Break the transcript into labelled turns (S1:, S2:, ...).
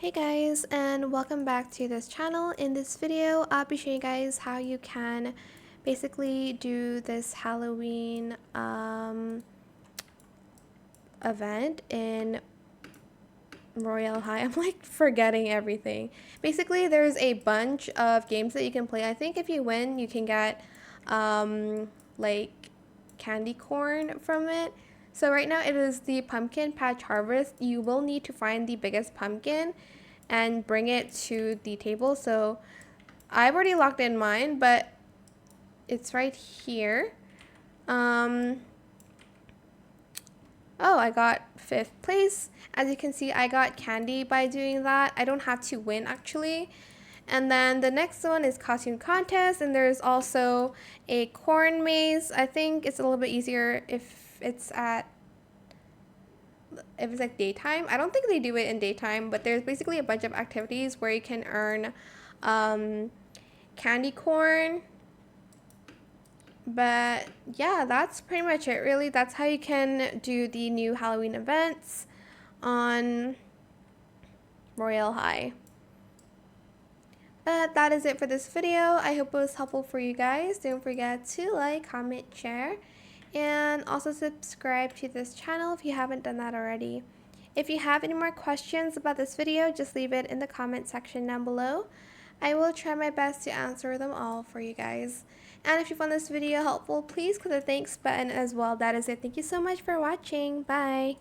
S1: Hey guys, and welcome back to this channel. In this video, I'll be showing you guys how you can basically do this Halloween event in Royale High. I'm like forgetting everything. Basically, there's a bunch of games that you can play. I think if you win, you can get like candy corn from it. So right now it is the pumpkin patch harvest. You will need to find the biggest pumpkin and bring it to the table. So I've already locked in mine, but it's right here. Oh, I got 5th place. As you can see, I got candy by doing that. I don't have to win actually. And then the next one is costume contest, and there's also a corn maze. I think it's a little bit easier if it's like daytime. I don't think they do it in daytime, but there's basically a bunch of activities where you can earn candy corn. But yeah, that's pretty much it really. That's how you can do the new Halloween events on Royale High. But that is it for this video. I hope it was helpful for you guys. Don't forget to like, comment, share, and also subscribe to this channel if you haven't done that already. If you have any more questions about this video, just leave it in the comment section down below. I will try my best to answer them all for you guys. And if you found this video helpful, please click the thanks button as well. That is it. Thank you so much for watching. Bye.